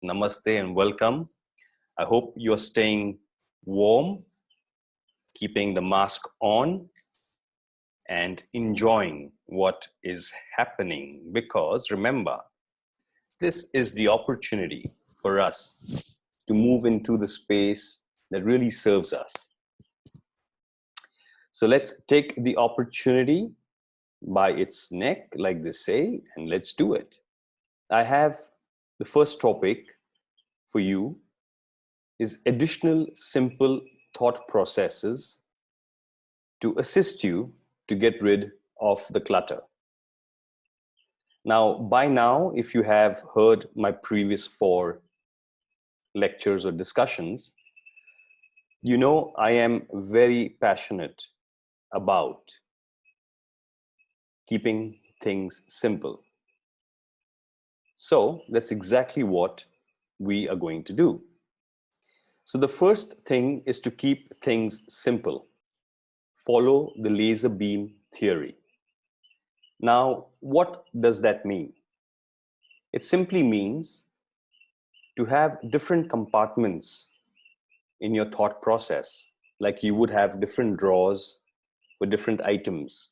Namaste and welcome. I hope you're staying warm, keeping the mask on, and enjoying what is happening, because remember, this is the opportunity for us to move into the space that really serves us. So let's take the opportunity by its neck, like they say, and let's do it. I have the first topic for you is additional simple thought processes to assist you to get rid of the clutter. Now, by now, if you have heard my previous 4 lectures or discussions, you know I am very passionate about keeping things simple. So that's exactly what we are going to do. So the first thing is to keep things simple. Follow the laser beam theory. Now, what does that mean? It simply means to have different compartments in your thought process, like you would have different drawers with different items.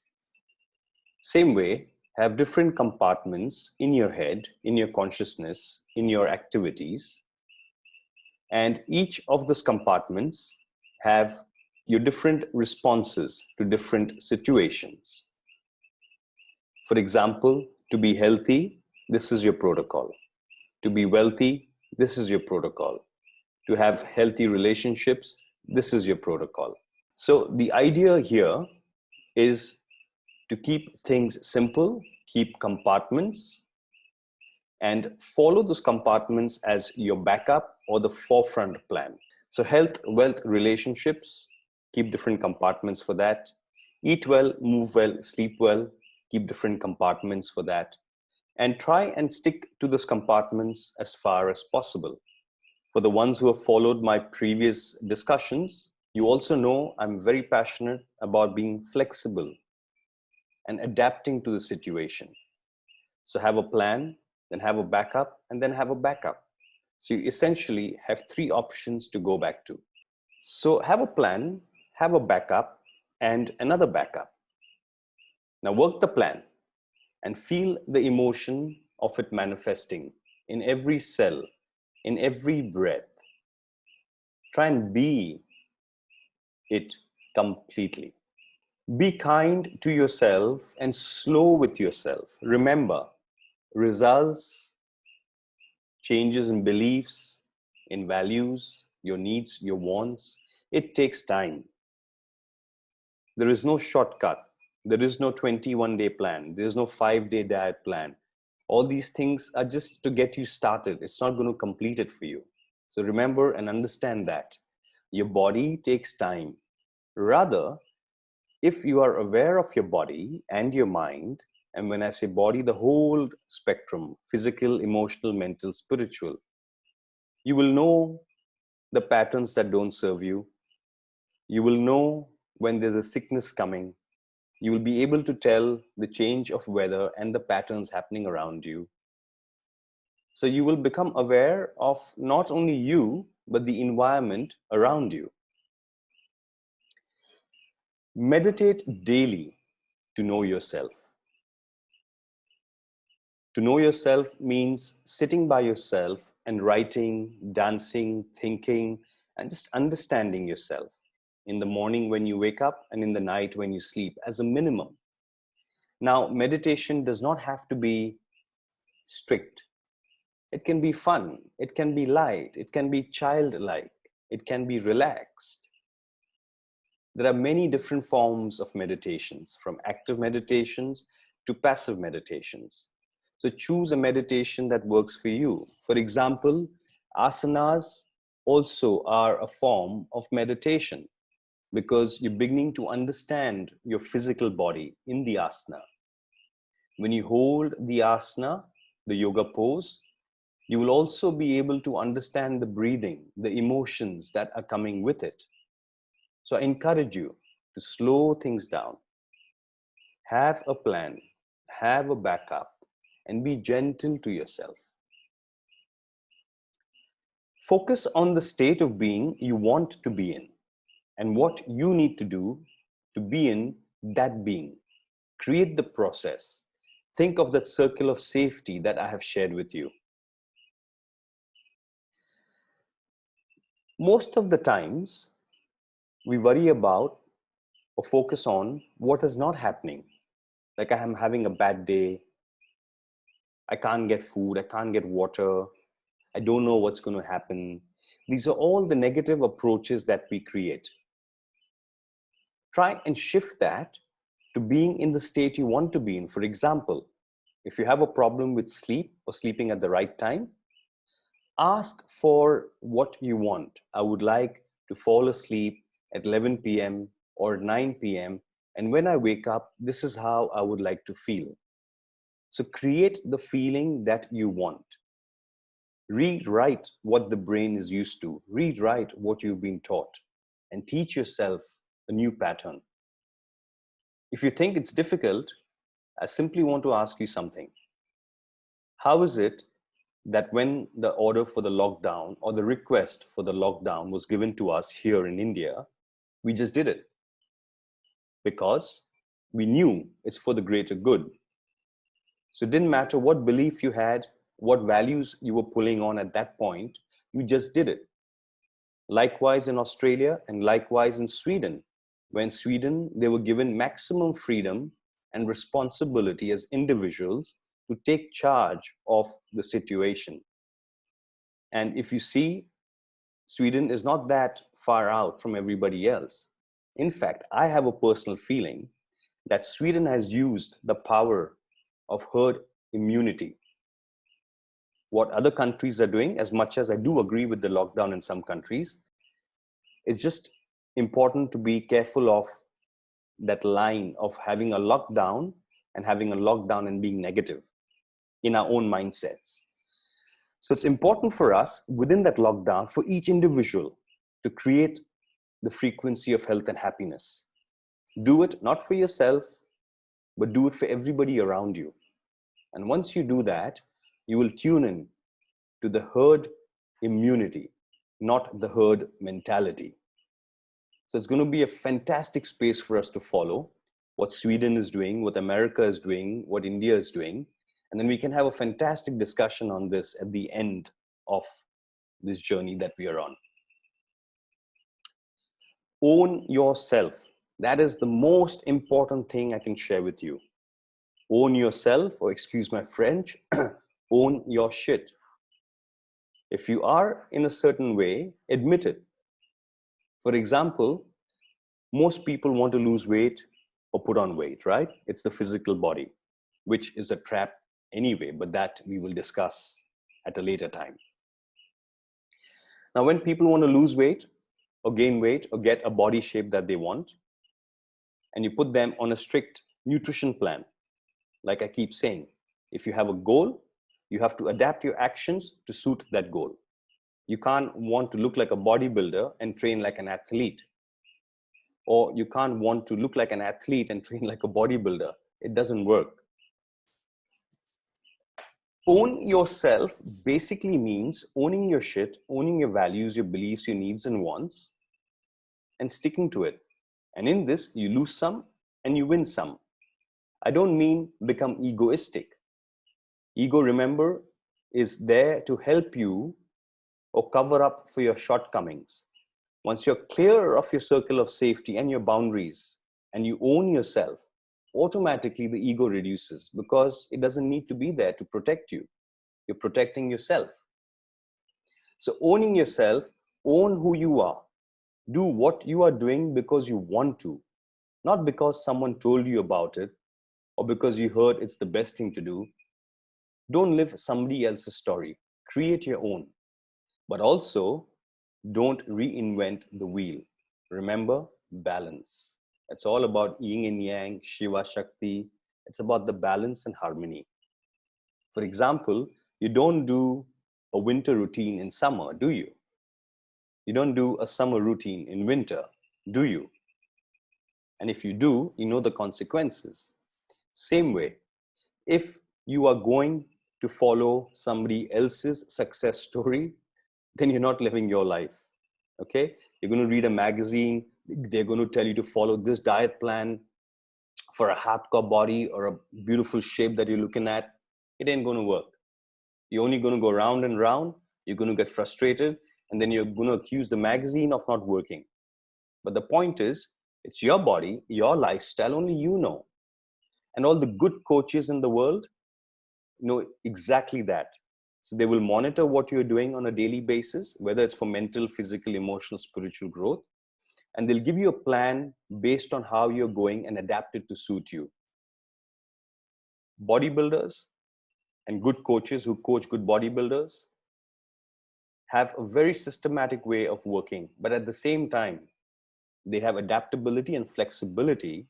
Same way, have different compartments in your head, in your consciousness, in your activities, and each of those compartments have your different responses to different situations. For example, to be healthy, this is your protocol. To be wealthy, this is your protocol. To have healthy relationships, this is your protocol. So the idea here is to keep things simple, keep compartments, and follow those compartments as your backup or the forefront plan. So health, wealth, relationships, keep different compartments for that. Eat well, move well, sleep well, keep different compartments for that. And try and stick to those compartments as far as possible. For the ones who have followed my previous discussions, you also know I'm very passionate about being flexible and adapting to the situation. So have a plan, then have a backup, and then have a backup. So you essentially have 3 options to go back to. So have a plan, have a backup, and another backup. Now work the plan and feel the emotion of it manifesting in every cell, in every breath. Try and be it completely. Be kind to yourself and slow with yourself. Remember, results, changes in beliefs, in values, your needs, your wants, it takes time. There is no shortcut. There is no 21-day plan. There is no 5-day diet plan. All these things are just to get you started. It's not going to complete it for you. So remember and understand that. Your body takes time. Rather, if you are aware of your body and your mind, and when I say body, the whole spectrum, physical, emotional, mental, spiritual, you will know the patterns that don't serve you. You will know when there's a sickness coming. You will be able to tell the change of weather and the patterns happening around you. So you will become aware of not only you, but the environment around you. Meditate daily to know yourself. To know yourself means sitting by yourself and writing, dancing, thinking, and just understanding yourself in the morning when you wake up and in the night when you sleep as a minimum. Now, meditation does not have to be strict. It can be fun, it can be light, it can be childlike, it can be relaxed. There are many different forms of meditations, from active meditations to passive meditations. So choose a meditation that works for you. For example, asanas also are a form of meditation because you're beginning to understand your physical body in the asana. When you hold the asana, the yoga pose, you will also be able to understand the breathing, the emotions that are coming with it. So I encourage you to slow things down, have a plan, have a backup, and be gentle to yourself. Focus on the state of being you want to be in and what you need to do to be in that being. Create the process. Think of that circle of safety that I have shared with you. Most of the times, we worry about or focus on what is not happening. Like, I am having a bad day, I can't get food, I can't get water, I don't know what's going to happen. These are all the negative approaches that we create. Try and shift that to being in the state you want to be in. For example, if you have a problem with sleep or sleeping at the right time, ask for what you want. I would like to fall asleep at 11 p.m. or 9 p.m. And when I wake up, this is how I would like to feel. So create the feeling that you want. Rewrite what the brain is used to. Rewrite what you've been taught and teach yourself a new pattern. If you think it's difficult, I simply want to ask you something. How is it that when the order for the lockdown or the request for the lockdown was given to us here in India, we just did it? Because we knew it's for the greater good. So it didn't matter what belief you had, what values you were pulling on at that point, you just did it. Likewise in Australia and likewise in Sweden. When Sweden, they were given maximum freedom and responsibility as individuals to take charge of the situation. And if you see, Sweden is not that far out from everybody else. In fact, I have a personal feeling that Sweden has used the power of herd immunity. What other countries are doing, as much as I do agree with the lockdown in some countries, it's just important to be careful of that line of having a lockdown and being negative in our own mindsets. So it's important for us within that lockdown for each individual to create the frequency of health and happiness. Do it not for yourself, but do it for everybody around you. And once you do that, you will tune in to the herd immunity, not the herd mentality. So it's going to be a fantastic space for us to follow what Sweden is doing, what America is doing, what India is doing. And then we can have a fantastic discussion on this at the end of this journey that we are on. Own yourself. That is the most important thing I can share with you. Own yourself, or excuse my French, own your shit. If you are in a certain way, admit it. For example, most people want to lose weight or put on weight, right? It's the physical body, which is a trap anyway, but that we will discuss at a later time. Now, when people want to lose weight or gain weight or get a body shape that they want, and you put them on a strict nutrition plan, like I keep saying, if you have a goal, you have to adapt your actions to suit that goal. You can't want to look like a bodybuilder and train like an athlete. Or you can't want to look like an athlete and train like a bodybuilder. It doesn't work. Own yourself basically means owning your shit, owning your values, your beliefs, your needs and wants, and sticking to it. And in this, you lose some and you win some. I don't mean become egoistic. Ego, remember, is there to help you or cover up for your shortcomings. Once you're clear of your circle of safety and your boundaries and you own yourself, automatically the ego reduces because it doesn't need to be there to protect you. You're protecting yourself. So owning yourself, own who you are. Do what you are doing because you want to, not because someone told you about it or because you heard it's the best thing to do. Don't live somebody else's story. Create your own. But also, don't reinvent the wheel. Remember, balance. It's all about yin and yang, Shiva, Shakti. It's about the balance and harmony. For example, you don't do a winter routine in summer, do you? You don't do a summer routine in winter, do you? And if you do, you know the consequences. Same way, if you are going to follow somebody else's success story, then you're not living your life. Okay, you're going to read a magazine, they're going to tell you to follow this diet plan for a hardcore body or a beautiful shape that you're looking at. It ain't going to work. You're only going to go round and round. You're going to get frustrated, and then you're going to accuse the magazine of not working. But the point is, it's your body, your lifestyle, only you know. And all the good coaches in the world know exactly that. So they will monitor what you're doing on a daily basis, whether it's for mental, physical, emotional, spiritual growth. And they'll give you a plan based on how you're going and adapt it to suit you. Bodybuilders and good coaches who coach good bodybuilders have a very systematic way of working, but at the same time, they have adaptability and flexibility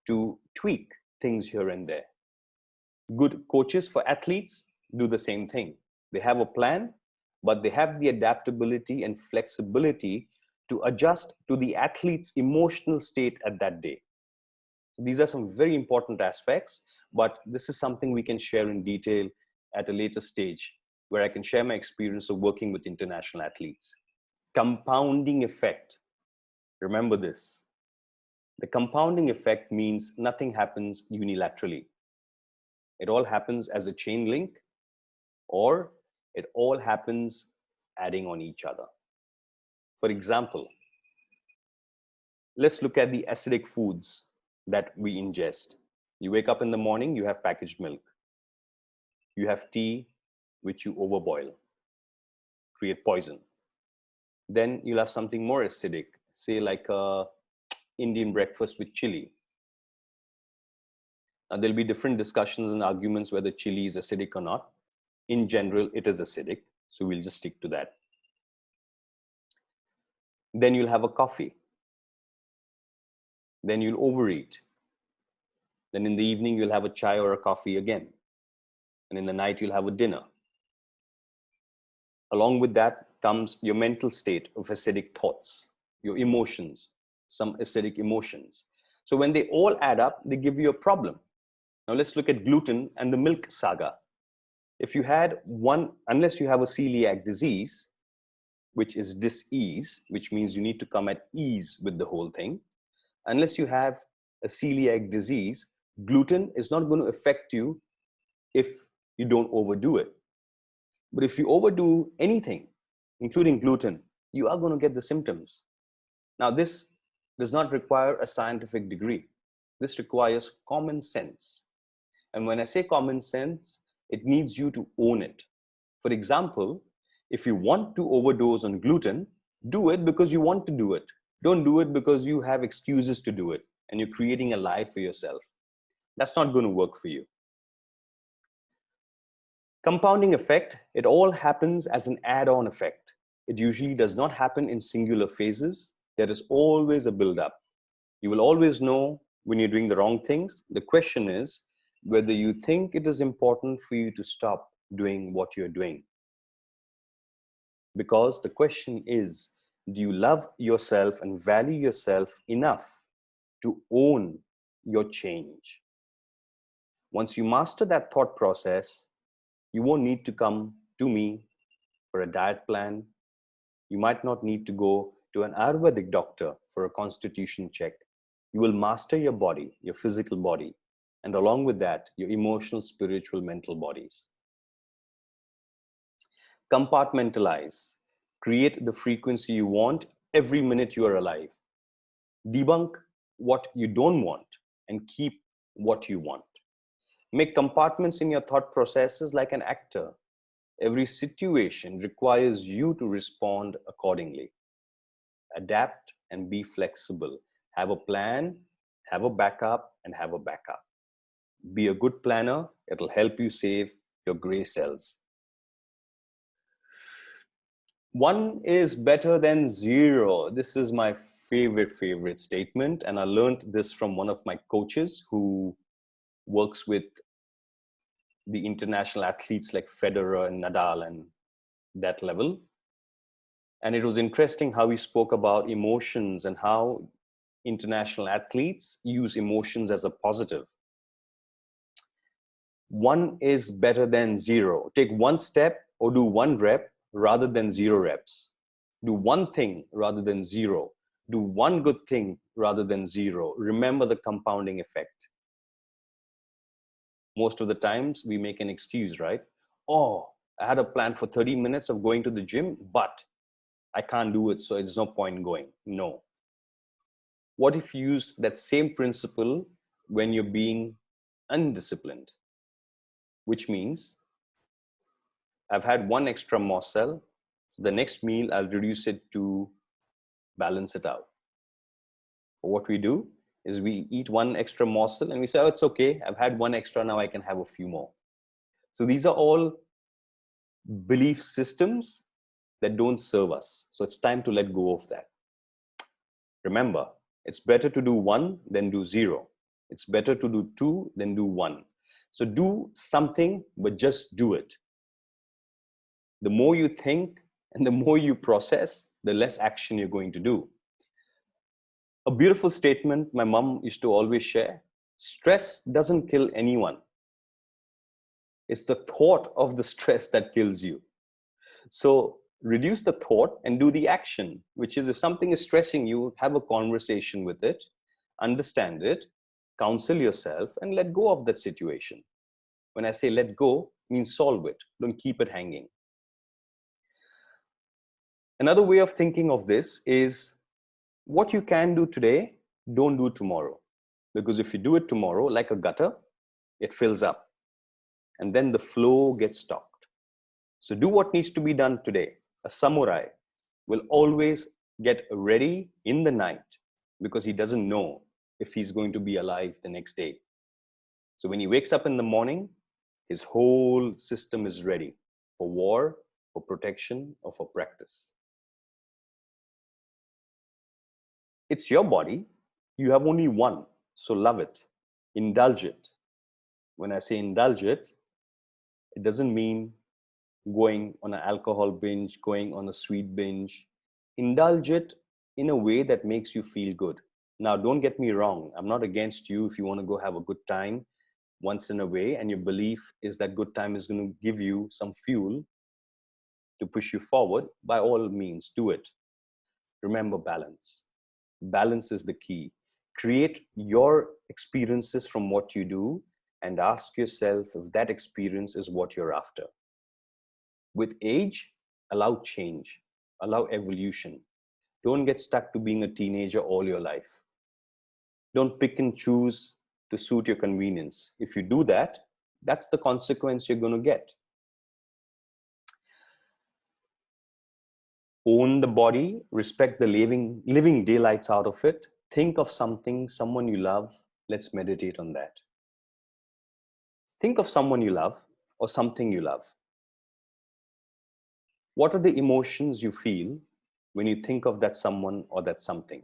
to tweak things here and there. Good coaches for athletes do the same thing. They have a plan, but they have the adaptability and flexibility to adjust to the athlete's emotional state at that day. These are some very important aspects, but this is something we can share in detail at a later stage, where I can share my experience of working with international athletes. Compounding effect. Remember this. The compounding effect means nothing happens unilaterally. It all happens as a chain link, or it all happens adding on each other. For example, let's look at the acidic foods that we ingest. You wake up in the morning, you have packaged milk. You have tea, which you overboil, create poison. Then you'll have something more acidic, say like a Indian breakfast with chili. Now, there'll be different discussions and arguments whether chili is acidic or not. In general, it is acidic, so we'll just stick to that. Then you'll have a coffee. Then you'll overeat. Then in the evening, you'll have a chai or a coffee again. And in the night, you'll have a dinner. Along with that comes your mental state of acidic thoughts, your emotions, some acidic emotions. So when they all add up, they give you a problem. Now let's look at gluten and the milk saga. If you had one, unless you have a celiac disease, which is dis-ease, which means you need to come at ease with the whole thing. Unless you have a celiac disease, gluten is not going to affect you if you don't overdo it. But if you overdo anything, including gluten, you are going to get the symptoms. Now, this does not require a scientific degree. This requires common sense. And when I say common sense, it needs you to own it. For example, if you want to overdose on gluten, do it because you want to do it. Don't do it because you have excuses to do it and you're creating a lie for yourself. That's not going to work for you. Compounding effect, it all happens as an add-on effect. It usually does not happen in singular phases. There is always a build-up. You will always know when you're doing the wrong things. The question is whether you think it is important for you to stop doing what you're doing. Because the question is, do you love yourself and value yourself enough to own your change? Once you master that thought process, you won't need to come to me for a diet plan. You might not need to go to an Ayurvedic doctor for a constitution check. You will master your body, your physical body, and along with that, your emotional, spiritual, mental bodies. Compartmentalize. Create the frequency you want every minute you are alive. Debunk what you don't want and keep what you want. Make compartments in your thought processes like an actor. Every situation requires you to respond accordingly. Adapt and be flexible. Have a plan, have a backup, and have a backup. Be a good planner. It'll help you save your gray cells. 1 is better than 0. This is my favorite statement. And I learned this from one of my coaches who works with the international athletes like Federer and Nadal and that level. And it was interesting how he spoke about emotions and how international athletes use emotions as a positive. 1 is better than 0. Take 1 step or do 1 rep rather than 0 reps. Do one thing rather than 0. Do one good thing rather than 0. Remember the compounding effect. Most of the times we make an excuse, right? Oh, I had a plan for 30 minutes of going to the gym, but I can't do it, so there's no point in going. No. What if you used that same principle when you're being undisciplined? Which means I've had one extra morsel, so the next meal I'll reduce it to balance it out. What we do is we eat one extra morsel and we say, oh, it's okay, I've had one extra, now I can have a few more. So these are all belief systems that don't serve us. So it's time to let go of that. Remember, it's better to do 1 than do 0. It's better to do 2 than do 1. So do something, but just do it. The more you think and the more you process, the less action you're going to do. A beautiful statement my mom used to always share: stress doesn't kill anyone. It's the thought of the stress that kills you. So reduce the thought and do the action, which is if something is stressing you, have a conversation with it, understand it, counsel yourself, and let go of that situation. When I say let go, means solve it. Don't keep it hanging. Another way of thinking of this is what you can do today, don't do tomorrow. Because if you do it tomorrow, like a gutter, it fills up. And then the flow gets stopped. So do what needs to be done today. A samurai will always get ready in the night because he doesn't know if he's going to be alive the next day. So when he wakes up in the morning, his whole system is ready for war, for protection, or for practice. It's your body. You have only one, so love it. Indulge it. When I say indulge it, it doesn't mean going on an alcohol binge, going on a sweet binge. Indulge it in a way that makes you feel good. Now, don't get me wrong. I'm not against you if you want to go have a good time once in a way, and your belief is that good time is going to give you some fuel to push you forward. By all means, do it. Remember balance. Balance is the key. Create your experiences from what you do and ask yourself if that experience is what you're after. With age, allow change, allow evolution. Don't get stuck to being a teenager all your life. Don't pick and choose to suit your convenience. If you do that, that's the consequence you're going to get. Own the body, respect the living daylights out of it. Think of something, someone you love. Let's meditate on that. Think of someone you love or something you love. What are the emotions you feel when you think of that someone or that something?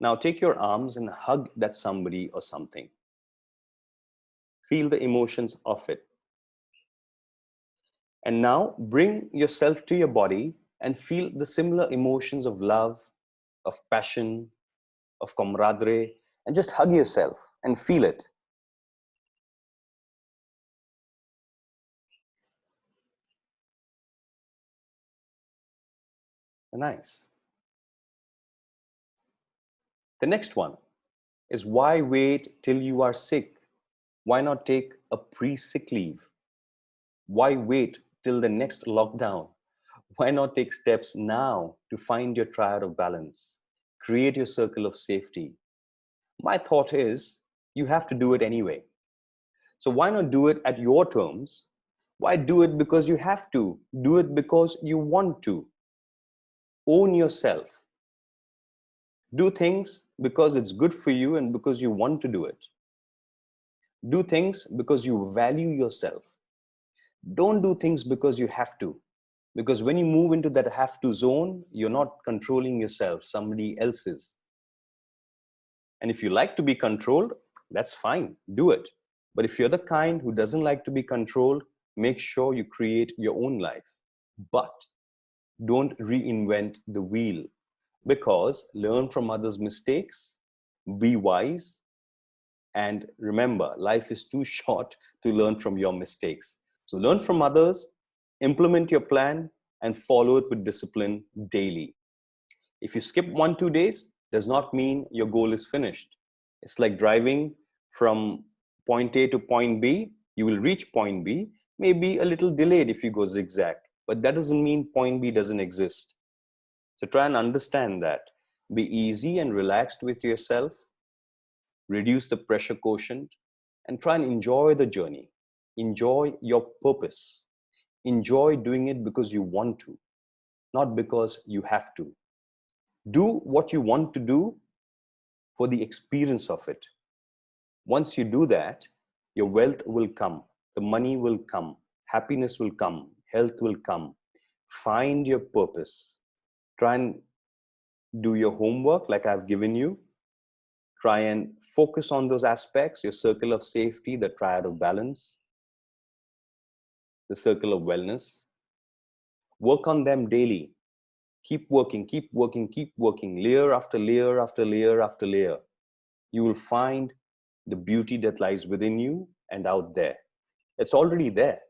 Now take your arms and hug that somebody or something. Feel the emotions of it. And now bring yourself to your body and feel the similar emotions of love, of passion, of camaraderie, and just hug yourself and feel it. Nice. The next one is why wait till you are sick? Why not take a pre-sick leave? Why wait till the next lockdown? Why not take steps now to find your triad of balance? Create your circle of safety. My thought is you have to do it anyway. So why not do it at your terms? Why do it because you have to? Do it because you want to. Own yourself. Do things because it's good for you and because you want to do it. Do things because you value yourself. Don't do things because you have to. Because when you move into that have to zone, you're not controlling yourself, somebody else is. And if you like to be controlled, that's fine, do it. But if you're the kind who doesn't like to be controlled, make sure you create your own life. But don't reinvent the wheel, because learn from others' mistakes, be wise, and remember, life is too short to learn from your mistakes. So learn from others, Implement your plan and follow it with discipline daily. If you skip 1-2 days, does not mean your goal is finished. It's like driving from point A to point B. You will reach point B, maybe a little delayed if you go zigzag, but that doesn't mean point B doesn't exist. So try and understand that. Be easy and relaxed with yourself, reduce the pressure quotient, and try and enjoy the journey. Enjoy your purpose. Enjoy doing it because you want to, not because you have to. Do what you want to do for the experience of it. Once you do that, your wealth will come, the money will come, happiness will come, health will come. Find your purpose. Try and do your homework like I've given you. Try and focus on those aspects, your circle of safety, the triad of balance, the circle of wellness. Work on them daily. Keep working, keep working, keep working, layer after layer after layer after layer. You will find the beauty that lies within you and out there. It's already there.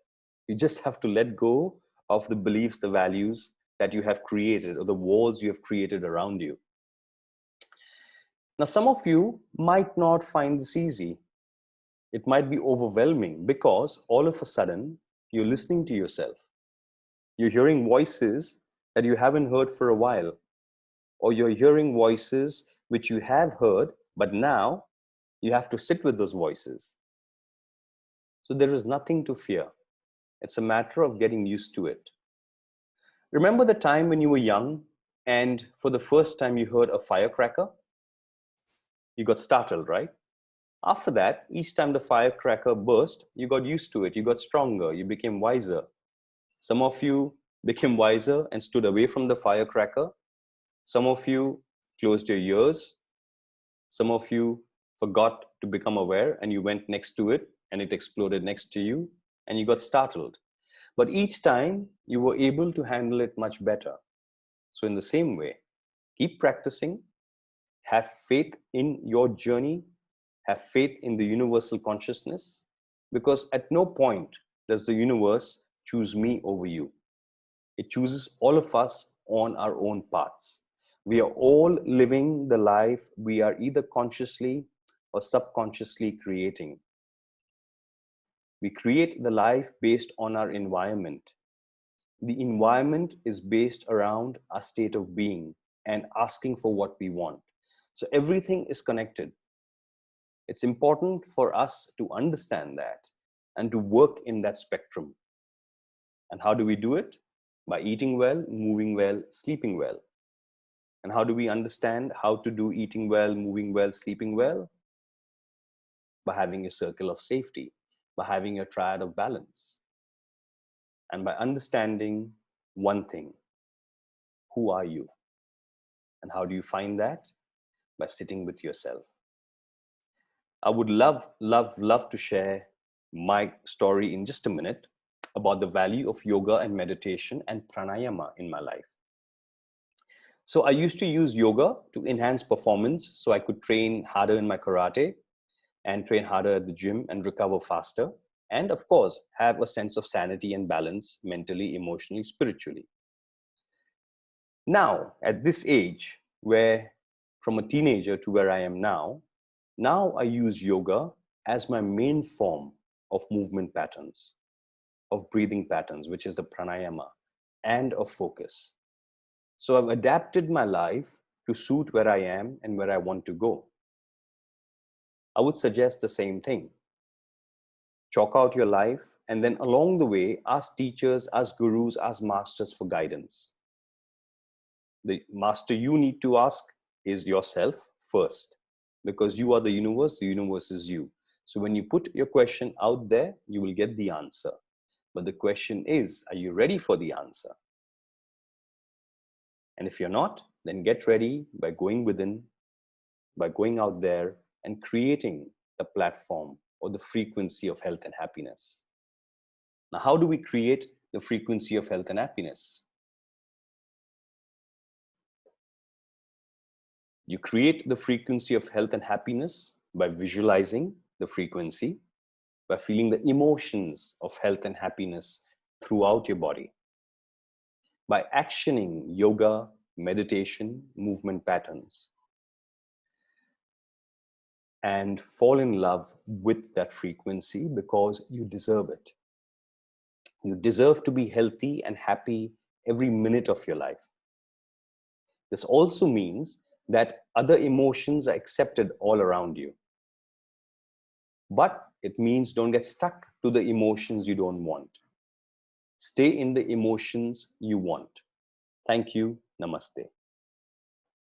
You just have to let go of the beliefs, the values that you have created, or the walls you have created around you. Now, some of you might not find this easy. It might be overwhelming because all of a sudden you're listening to yourself. You're hearing voices that you haven't heard for a while, or you're hearing voices which you have heard, but now you have to sit with those voices. So there is nothing to fear. It's a matter of getting used to it. Remember the time when you were young and for the first time you heard a firecracker? You got startled, right? After that, each time the firecracker burst, you got used to it, you got stronger, you became wiser. Some of you became wiser and stood away from the firecracker. Some of you closed your ears. Some of you forgot to become aware and you went next to it and it exploded next to you and you got startled. But each time you were able to handle it much better. So in the same way, keep practicing, have faith in your journey, have faith in the universal consciousness, because at no point does the universe choose me over you. It chooses all of us on our own paths. We are all living the life we are either consciously or subconsciously creating. We create the life based on our environment. The environment is based around our state of being and asking for what we want. So everything is connected. It's important for us to understand that and to work in that spectrum. And how do we do it? By eating well, moving well, sleeping well. And how do we understand how to do eating well, moving well, sleeping well? By having a circle of safety, by having a triad of balance. And by understanding one thing: who are you? And how do you find that? By sitting with yourself. I would love to share my story in just a minute about the value of yoga and meditation and pranayama in my life. So I used to use yoga to enhance performance so I could train harder in my karate and train harder at the gym and recover faster. And of course, have a sense of sanity and balance mentally, emotionally, spiritually. Now, at this age, where from a teenager to where I am now I use yoga as my main form of movement patterns, of breathing patterns, which is the pranayama, and of focus. So I've adapted my life to suit where I am and where I want to go. I would suggest the same thing. Chalk out your life, and then along the way, ask teachers, ask gurus, ask masters for guidance. The master you need to ask is yourself first, because you are the universe is you. So when you put your question out there, you will get the answer. But the question is, are you ready for the answer? And if you're not, then get ready by going within, by going out there and creating the platform or the frequency of health and happiness. Now, how do we create the frequency of health and happiness? You create the frequency of health and happiness by visualizing the frequency, by feeling the emotions of health and happiness throughout your body. By actioning yoga, meditation, movement patterns, and fall in love with that frequency because you deserve it. You deserve to be healthy and happy every minute of your life. This also means that other emotions are accepted all around you. But it means don't get stuck to the emotions you don't want. Stay in the emotions you want. Thank you. Namaste.